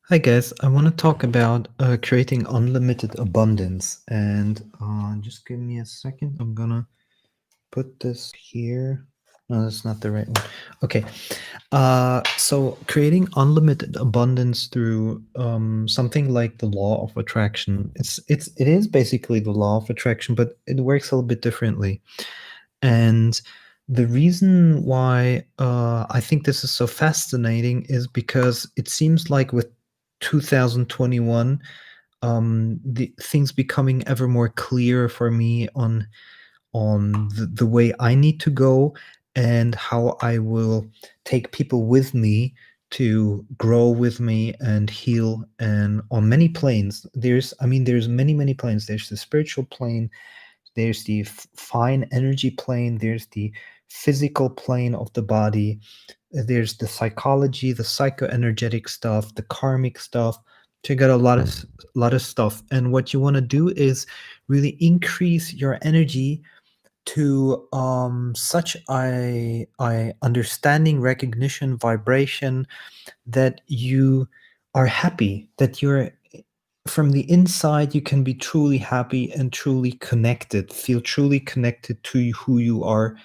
Hi guys, I want to talk about creating unlimited abundance. And just give me a second. I'm gonna put this here. No, that's not the right one. Okay. So creating unlimited abundance through something like the law of attraction. It is basically the law of attraction, but it works a little bit differently. And the reason why I think this is so fascinating is because it seems like with 2021, the things becoming ever more clear for me on the way I need to go and how I will take people with me to grow with me and heal and on many planes. There's many planes. There's the spiritual plane, there's the fine energy plane, there's the physical plane of the body, there's the psychology, the psychoenergetic stuff, the karmic stuff. So you got a lot of stuff. And what you want to do is really increase your energy to such a understanding, recognition, vibration that you are happy, that you're from the inside, you can be truly happy and truly connected, feel truly connected to who you are,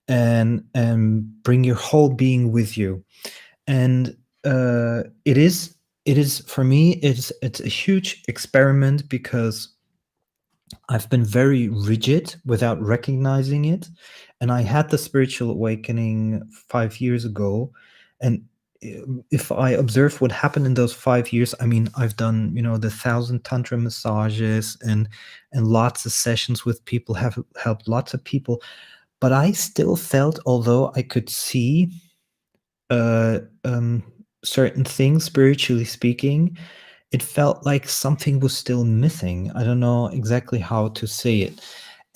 and bring your whole being with you. And it is for me, it's a huge experiment because I've been very rigid without recognizing it. And I had the spiritual awakening 5 years ago. And if I observe what happened in those 5 years, I mean, I've done, the 1,000 tantra massages and lots of sessions with people, have helped lots of people. But I still felt, although I could see uh, um, certain things, spiritually speaking, it felt like something was still missing. I don't know exactly how to say it.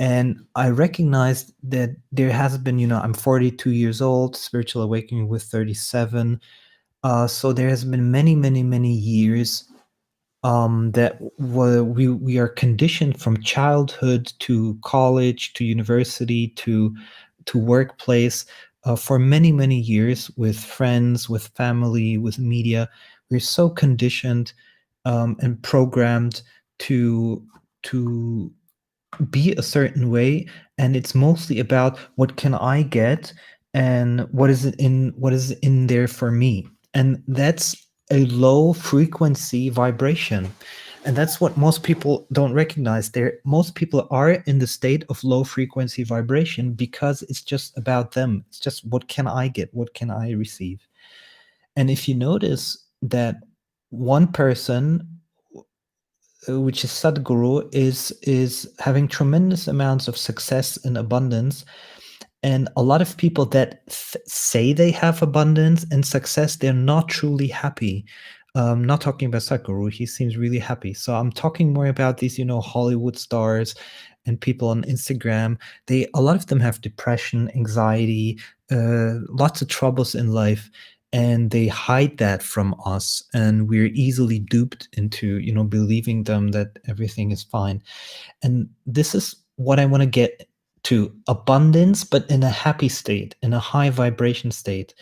And I recognized that there has been, I'm 42 years old, spiritual awakening with 37. So there has been many years that we are conditioned from childhood to college to university to workplace, for many years, with friends, with family, with media. We're so conditioned and programmed to to be a certain way, and it's mostly about what can I get and what is in there for me. And that's a low frequency vibration, and that's what most people don't recognize. Most people are in the state of low frequency vibration because it's just about them. It's just, what can I get, what can I receive. And if you notice that one person, which is Sadhguru, is having tremendous amounts of success and abundance. And a lot of people that say they have abundance and success, they're not truly happy. Not talking about Sadhguru, he seems really happy. So I'm talking more about these, Hollywood stars and people on Instagram. A lot of them have depression, anxiety, lots of troubles in life, and they hide that from us, and we're easily duped into, believing them that everything is fine. And this is what I want to get to: abundance, but in a happy state, in a high vibration state.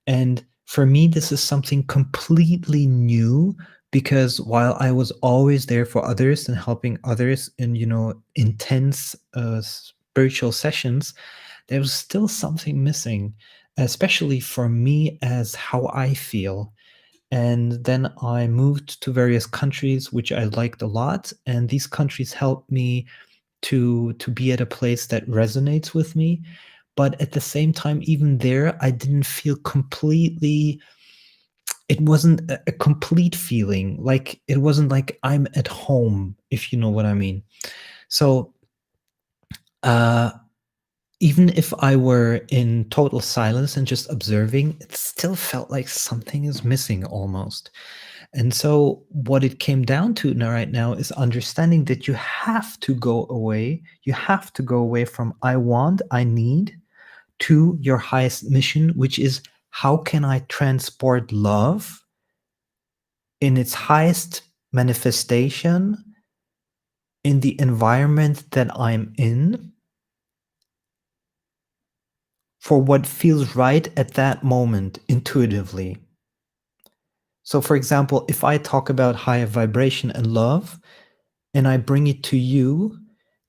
And for me, this is something completely new, because while I was always there for others and helping others in, intense spiritual sessions, there was still something missing, especially for me, as how I feel. And then I moved to various countries, which I liked a lot, and these countries helped me to be at a place that resonates with me. But at the same time, even there, I didn't feel completely. It wasn't a complete feeling. Like, it wasn't like I'm at home, if you know what I mean. So, uh, even if I were in total silence and just observing, it still felt like something is missing almost. And so, what it came down to now, right now, is understanding that you have to go away. You have to go away from I want, I need, to your highest mission, which is, how can I transport love in its highest manifestation in the environment that I'm in, for what feels right at that moment intuitively. So, for example, if I talk about higher vibration and love and I bring it to you,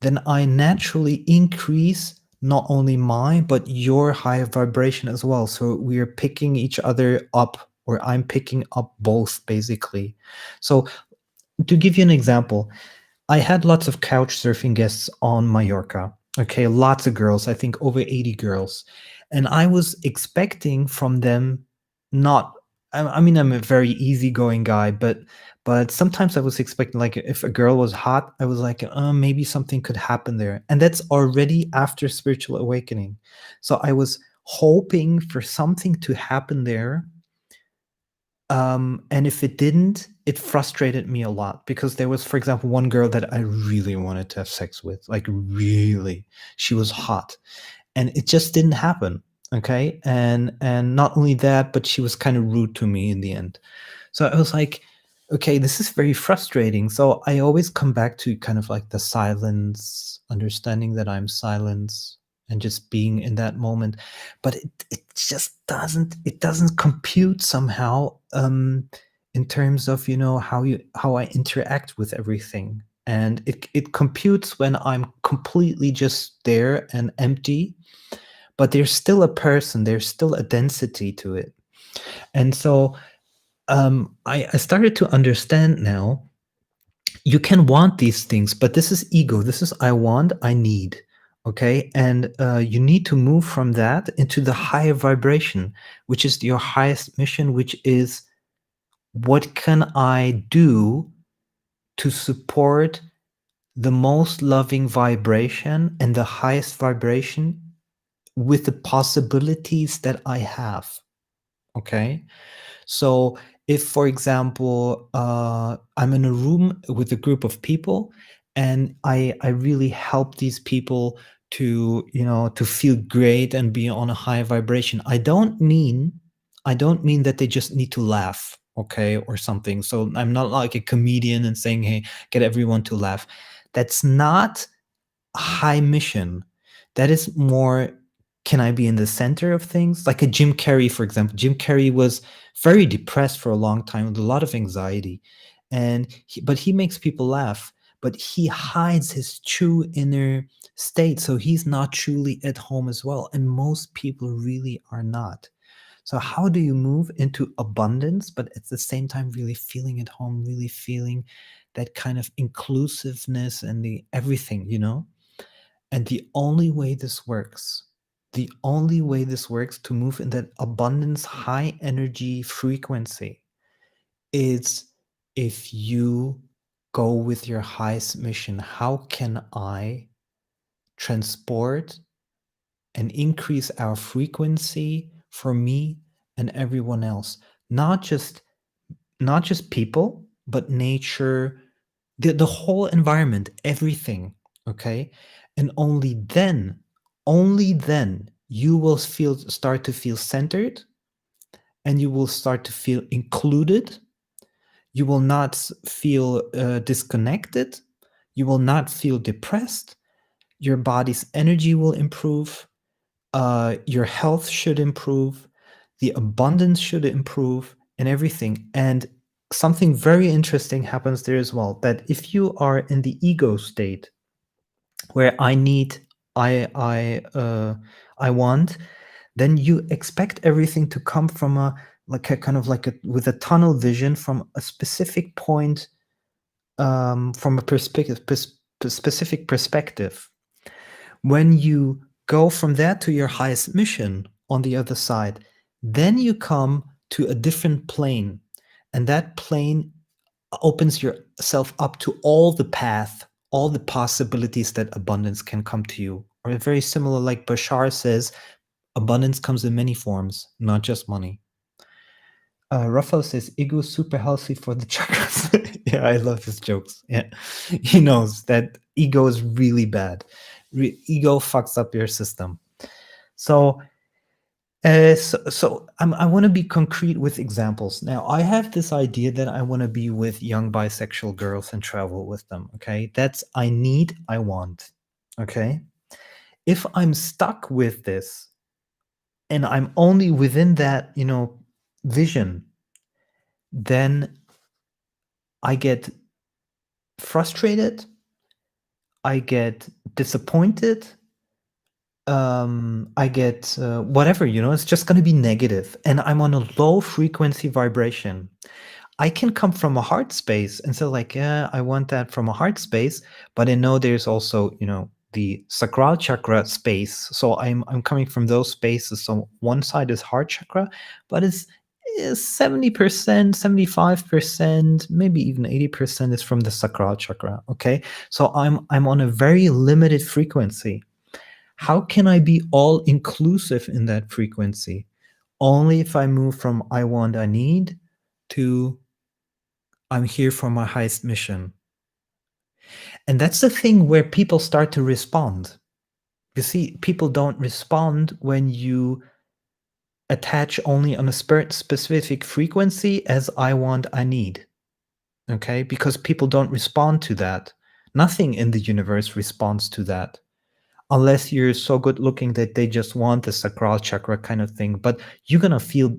then I naturally increase not only mine, but your higher vibration as well. So we are picking each other up, or I'm picking up both basically. So, to give you an example, I had lots of couch surfing guests on Mallorca. Okay, lots of girls, I think over 80 girls. And I was expecting from them not I mean, I'm a very easygoing guy, but sometimes I was expecting, like, if a girl was hot, I was like, maybe something could happen there. And that's already after spiritual awakening. So I was hoping for something to happen there, and if it didn't, it frustrated me a lot because there was, for example, one girl that I really wanted to have sex with, like really. She was hot, and it just didn't happen. Okay, and not only that, but she was kind of rude to me in the end. So I was like, okay, this is very frustrating. So I always come back to kind of like the silence, understanding that I'm silence and just being in that moment. But it just doesn't compute somehow, in terms of, how I interact with everything. And it computes when I'm completely just there and empty, but there's still a person, there's still a density to it. And so, I started to understand now, you can want these things, but this is ego. This is I want, I need. Okay. And you need to move from that into the higher vibration, which is your highest mission, which is, what can I do to support the most loving vibration and the highest vibration with the possibilities that I have? Okay. So if, for example, I'm in a room with a group of people and I really help these people to feel great and be on a high vibration, I don't mean that they just need to laugh, okay, or something. So I'm not like a comedian and saying, hey, get everyone to laugh. That's not a high mission. That is more, can I be in the center of things? Like a Jim Carrey, for example. Jim Carrey was very depressed for a long time with a lot of anxiety. But he makes people laugh, but he hides his true inner state. So he's not truly at home as well. And most people really are not. So how do you move into abundance, but at the same time really feeling at home, really feeling that kind of inclusiveness and the everything? And the only way this works to move in that abundance, high energy frequency is if you go with your highest mission. How can I transport and increase our frequency for me and everyone else? Not just people, but nature, the whole environment, everything. Okay. And only then you will start to feel centered, and you will start to feel included. You will not feel disconnected. You will not feel depressed. Your body's energy will improve. Your health should improve. The abundance should improve, and everything. And something very interesting happens there as well, that if you are in the ego state, where I need, I want, then you expect everything to come from a kind of like with a tunnel vision from a specific point, from a specific perspective. When you go from that to your highest mission on the other side, then you come to a different plane, and that plane opens yourself up to all the path, all the possibilities that abundance can come to you. Or very similar, like Bashar says, abundance comes in many forms, not just money. Raphael says ego is super healthy for the chakras. Yeah, I love his jokes. Yeah, he knows that ego is really bad. Ego fucks up your system. So I want to be concrete with examples. Now, I have this idea that I want to be with young bisexual girls and travel with them. Okay, that's I need, I want. Okay, if I'm stuck with this and I'm only within that, vision, then I get frustrated, I get disappointed, I get whatever, it's just going to be negative, and I'm on a low frequency vibration. I can come from a heart space and say like, yeah, I want that from a heart space, but I know there's also, the sacral chakra space. So I'm coming from those spaces. So one side is heart chakra, but it's 70%, 75%, maybe even 80% is from the sacral chakra. Okay. So I'm on a very limited frequency. How can I be all inclusive in that frequency? Only if I move from I want, I need to I'm here for my highest mission. And that's the thing where people start to respond. You see, people don't respond when you attach only on a specific frequency as I want, I need. Okay? Because people don't respond to that. Nothing in the universe responds to that. Unless you're so good looking that they just want the sacral chakra kind of thing. But you're going to feel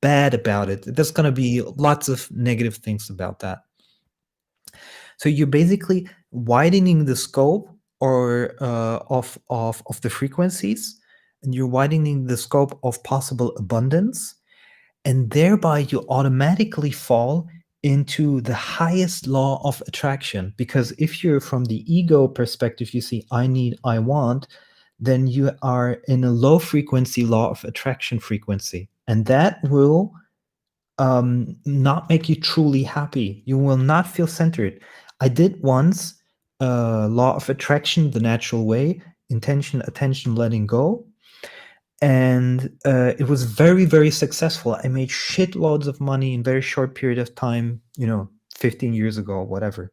bad about it. There's going to be lots of negative things about that. So you're basically widening the scope or of the frequencies, and you're widening the scope of possible abundance, and thereby you automatically fall into the highest law of attraction. Because if you're from the ego perspective, you see I need, I want, then you are in a low frequency law of attraction frequency, and that will not make you truly happy. You will not feel centered. I did once law of attraction the natural way, intention, attention, letting go. And it was very, very successful. I made shitloads of money in a very short period of time, 15 years ago, whatever.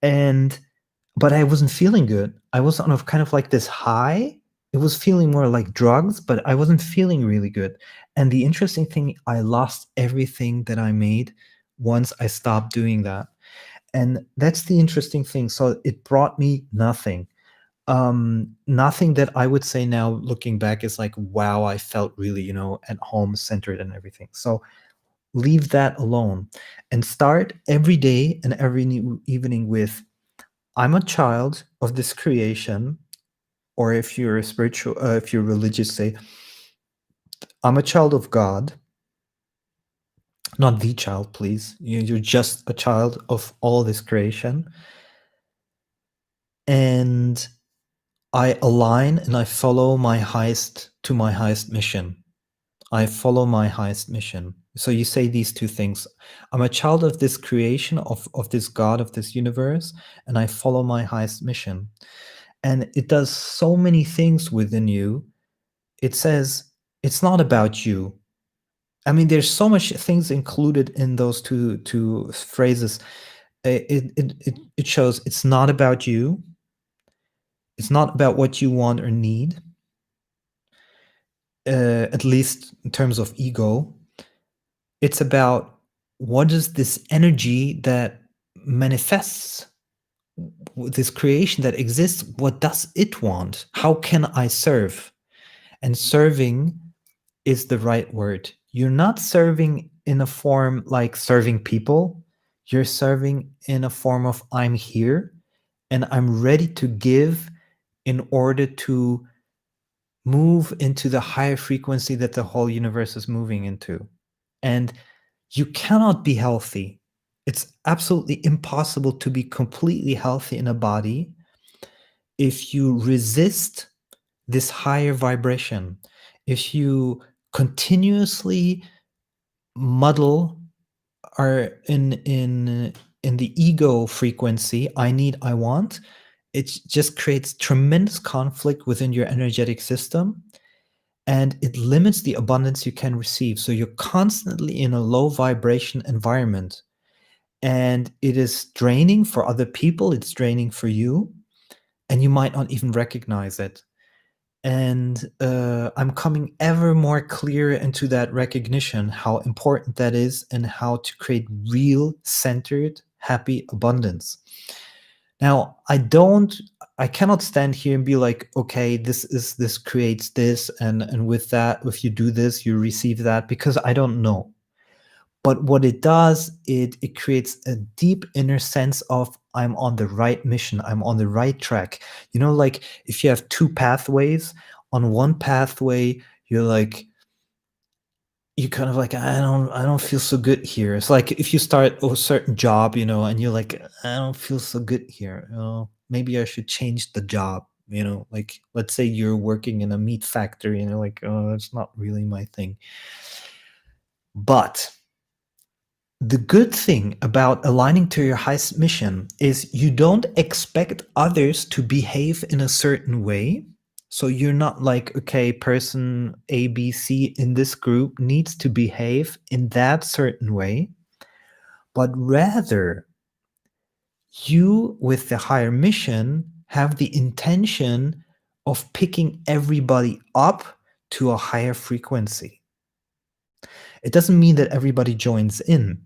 But I wasn't feeling good. I was on a kind of like this high. It was feeling more like drugs, but I wasn't feeling really good. And the interesting thing, I lost everything that I made once I stopped doing that. And that's the interesting thing. So it brought me nothing. Nothing that I would say now looking back is like, wow, I felt really, at home, centered and everything. So leave that alone and start every day and every evening with, I'm a child of this creation. Or if you're a spiritual, if you're religious, say, I'm a child of God. Not the child, please. You're just a child of all this creation. And I align and I follow my highest mission. I follow my highest mission. So you say these two things. I'm a child of this creation, of this God, of this universe, and I follow my highest mission. And it does so many things within you. It says, it's not about you. I mean, there's so much things included in those two phrases. It shows it's not about you. It's not about what you want or need. At least in terms of ego. It's about what is this energy that manifests, this creation that exists, what does it want? How can I serve? And serving is the right word. You're not serving in a form like serving people. You're serving in a form of I'm here and I'm ready to give in order to move into the higher frequency that the whole universe is moving into. And you cannot be healthy. It's absolutely impossible to be completely healthy in a body if you resist this higher vibration. If you continuously muddle or in the ego frequency, I need, I want, it just creates tremendous conflict within your energetic system. And it limits the abundance you can receive. So you're constantly in a low vibration environment. And it is draining for other people. It's draining for you. And you might not even recognize it. And I'm coming ever more clear into that recognition, how important that is and how to create real, centered, happy abundance. Now, I cannot stand here and be like, okay, this creates this, and with that, if you do this, you receive that, because I don't know. But what it does, it creates a deep inner sense of I'm on the right mission, I'm on the right track. Like if you have two pathways, on one pathway, you're like, you kind of like, I don't feel so good here. It's like if you start a certain job, and you're like, I don't feel so good here. Maybe I should change the job. Like let's say you're working in a meat factory and you're like, oh, that's not really my thing. But the good thing about aligning to your highest mission is you don't expect others to behave in a certain way. So you're not like, okay, person A, B, C in this group needs to behave in that certain way, but rather you, with the higher mission, have the intention of picking everybody up to a higher frequency. It doesn't mean that everybody joins in,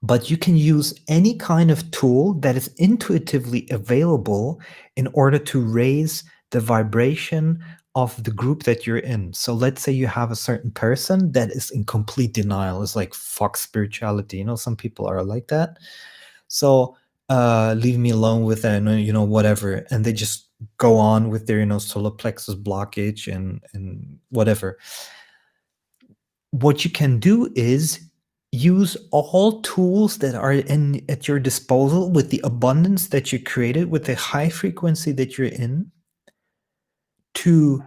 but you can use any kind of tool that is intuitively available in order to raise the vibration of the group that you're in. So let's say you have a certain person that is in complete denial. It's like, fuck spirituality. Some people are like that. So leave me alone with that, whatever. And they just go on with their, solar plexus blockage and whatever. What you can do is use all tools that are at your disposal with the abundance that you created, with the high frequency that you're in, to,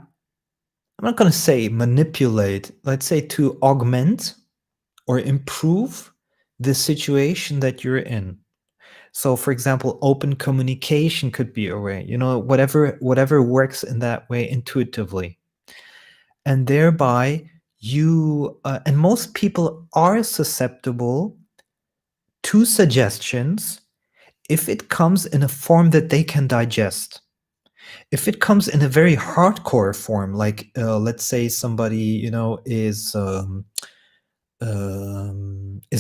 I'm not going to say manipulate, let's say to augment or improve the situation that you're in. So for example, open communication could be a way, whatever works in that way intuitively. And thereby you, and most people are susceptible to suggestions if it comes in a form that they can digest. If it comes in a very hardcore form, like let's say somebody is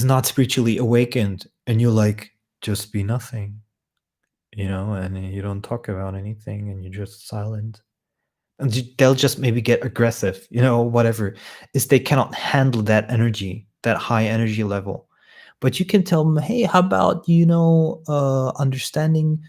not spiritually awakened, and you're like, just be nothing, and you don't talk about anything, and you're just silent, and they'll just maybe get aggressive, whatever, is they cannot handle that energy, that high energy level. But you can tell them, hey, how about understanding,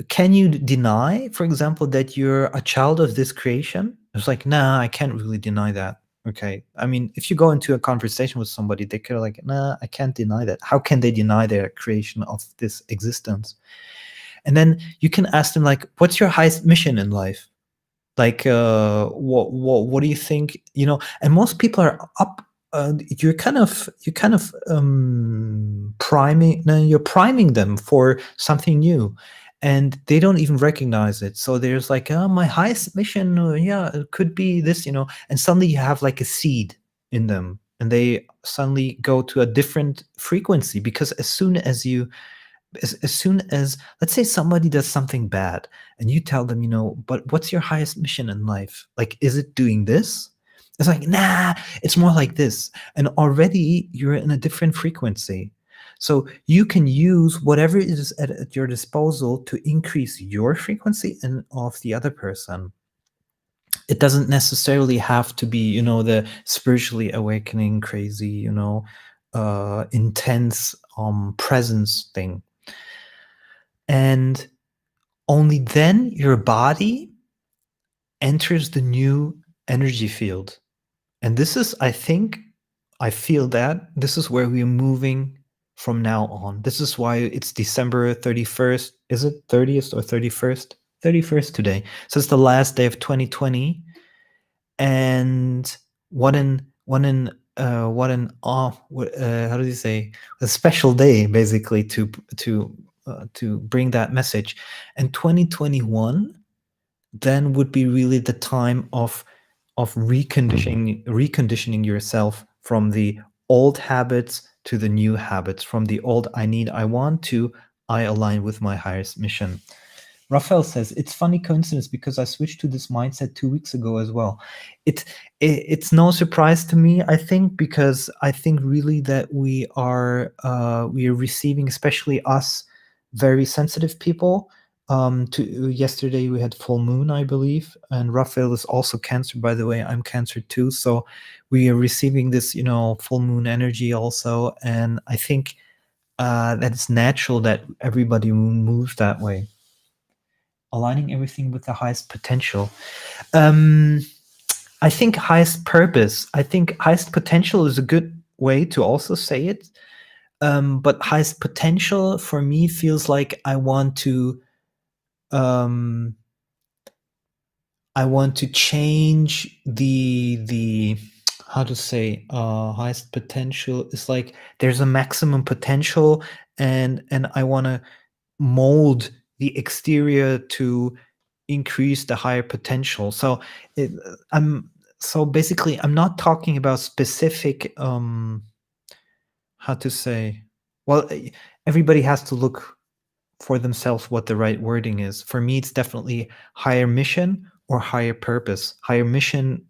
can you deny, for example, that you're a child of this creation? It's like, nah, I can't really deny that. Okay. I mean, if you go into a conversation with somebody, they could like, nah, I can't deny that. How can they deny their creation of this existence? And then you can ask them, like, what's your highest mission in life? Like, what do you think? And most people are up. You're kind of priming. No, you're priming them for something new, and they don't even recognize it. So there's like, oh, my highest mission, yeah, it could be this, and suddenly you have like a seed in them, and they suddenly go to a different frequency, because as soon as let's say somebody does something bad and you tell them, but what's your highest mission in life? Like, is it doing this? It's like, nah, it's more like this. And already you're in a different frequency. So you can use whatever is at your disposal to increase your frequency and of the other person. It doesn't necessarily have to be, the spiritually awakening, crazy, intense presence thing. And only then your body enters the new energy field. And this is, I feel that this is where we're moving from now on. This is why it's December 31st. Is it 30th or 31st? 31st today. So it's the last day of 2020. And what an how do you say, a special day, basically, to bring that message. And 2021 then would be really the time of reconditioning yourself from the old habits to the new habits, from the old I need, I want, to I align with my highest mission. Raphael says, it's funny coincidence because I switched to this mindset 2 weeks ago as well. It's no surprise to me, I think, because I think really that we are receiving, especially us, very sensitive people, To yesterday we had full moon, I believe, and Raphael is also Cancer, by the way. I'm Cancer too, so we are receiving this, full moon energy also, and I think that it's natural that everybody moves that way, aligning everything with the highest potential. Um, I think highest purpose. I think highest potential is a good way to also say it. But highest potential for me feels like um, I want to change the how to say highest potential is like there's a maximum potential, and I want to mold the exterior to increase the higher potential. So it, I'm so basically I'm not talking about specific how to say well everybody has to look for themselves what the right wording is. For me, it's definitely higher mission or higher purpose. Higher mission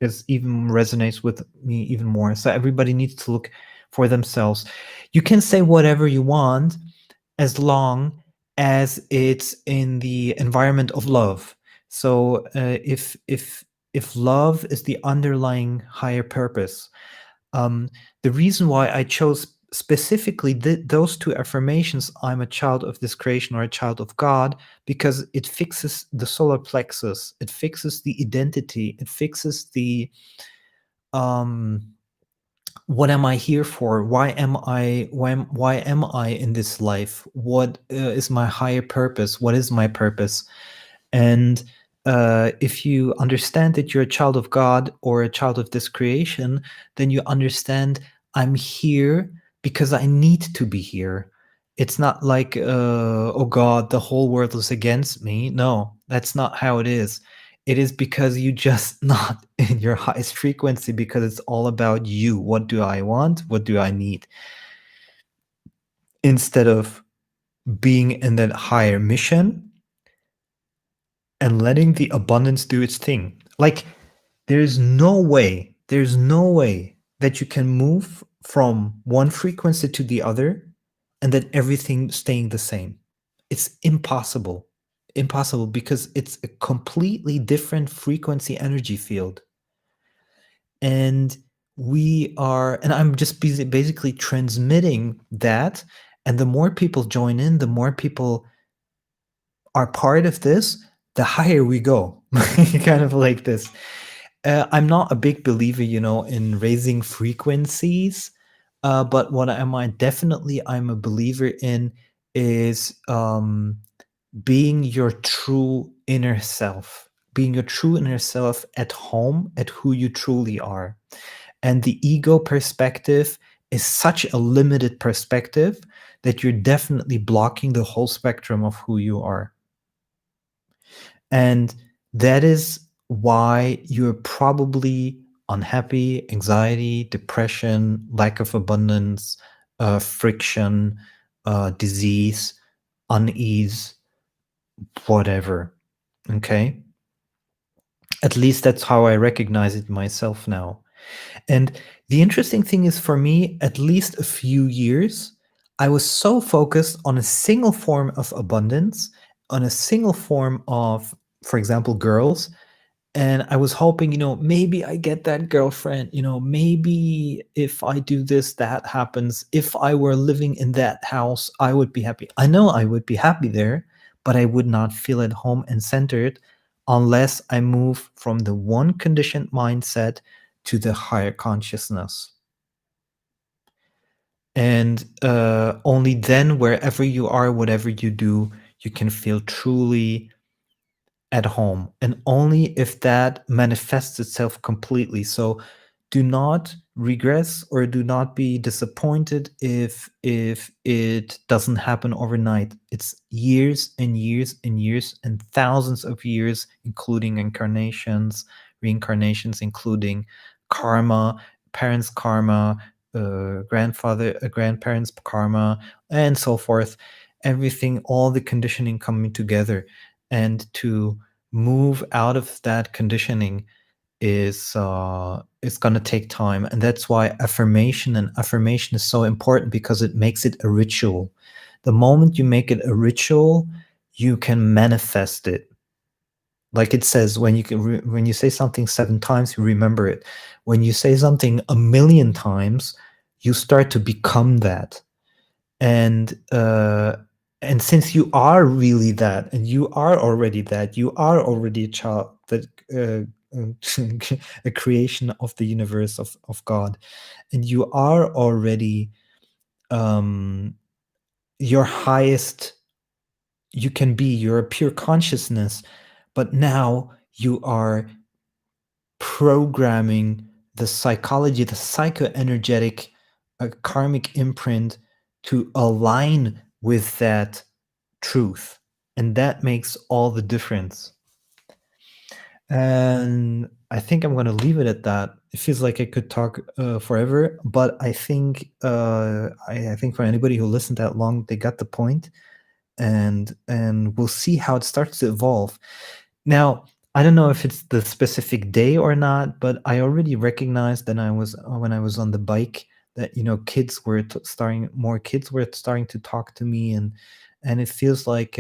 is even resonates with me even more. So everybody needs to look for themselves. You can say whatever you want as long as it's in the environment of love. So if love is the underlying higher purpose, um, the reason why I chose specifically those two affirmations, I'm a child of this creation or a child of God, because it fixes the solar plexus, it fixes the identity, it fixes the um, what am I here for? Why am I in this life? What is my higher purpose? What is my purpose? And if you understand that you're a child of God or a child of this creation, then you understand I'm here because I need to be here. It's not like, oh God, the whole world is against me. No, that's not how it is. It is because you just not in your highest frequency, because it's all about you. What do I want? What do I need? Instead of being in that higher mission and letting the abundance do its thing. Like there's no way that you can move from one frequency to the other and that everything staying the same. It's impossible. Impossible, because it's a completely different frequency energy field. And I'm just basically transmitting that. And the more people join in, the more people are part of this, the higher we go. Kind of like this. I'm not a big believer, in raising frequencies. But what I'm a believer in is being your true inner self, being your true inner self at home, at who you truly are. And the ego perspective is such a limited perspective that you're definitely blocking the whole spectrum of who you are. And that is why you're probably unhappy, anxiety, depression, lack of abundance, friction, disease, unease, whatever. Okay? At least that's how I recognize it myself now. And the interesting thing is, for me, at least a few years, I was so focused on a single form of abundance, on a single form of, for example, girls. And I was hoping, maybe I get that girlfriend, maybe if I do this, that happens. If I were living in that house, I would be happy. I know I would be happy there, but I would not feel at home and centered unless I move from the one conditioned mindset to the higher consciousness. And only then, wherever you are, whatever you do, you can feel truly at home, and only if that manifests itself completely. So do not regress or do not be disappointed if it doesn't happen overnight. It's years and years and years and thousands of years, including incarnations, reincarnations, including karma, parents karma, grandparents karma, and so forth. Everything, all the conditioning coming together. And to move out of that conditioning is going to take time. And that's why affirmation is so important, because it makes it a ritual. The moment you make it a ritual, you can manifest it. Like it says, when when you say something 7 times, you remember it. When you say something 1,000,000 times, you start to become that. And since you are really that, and you are already that, you are already a child, that a creation of the universe, of God, and you are already your highest you can be. You're a pure consciousness, but now you are programming the psychology, the psychoenergetic karmic imprint to align with that truth. And that makes all the difference. And I think I'm going to leave it at that. It feels like I could talk forever, but I think I think for anybody who listened that long, they got the point, and we'll see how it starts to evolve. Now, I don't know if it's the specific day or not, but I already recognized that I was when I was on the bike that kids were more kids were starting to talk to me, and it feels like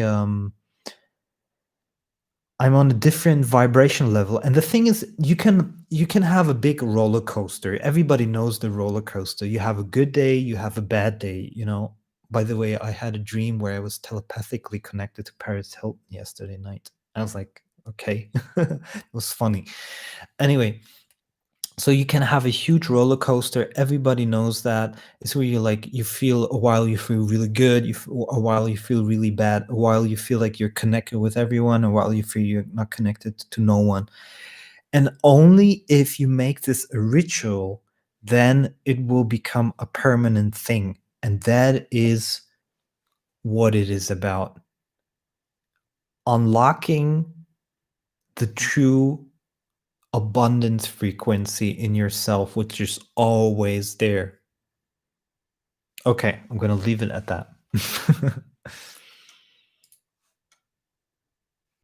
I'm on a different vibration level. And the thing is, you can have a big roller coaster. Everybody knows the roller coaster. You have a good day, you have a bad day. By the way, I had a dream where I was telepathically connected to Paris Hilton yesterday night. I was like, okay, it was funny. Anyway, so you can have a huge roller coaster. Everybody knows that. It's where you feel a while you feel really good, a while you feel really bad, a while you feel like you're connected with everyone, a while you feel you're not connected to no one. And only if you make this a ritual, then it will become a permanent thing. And that is what it is about. Unlocking the true abundance frequency in yourself, which is always there. Okay, I'm going to leave it at that.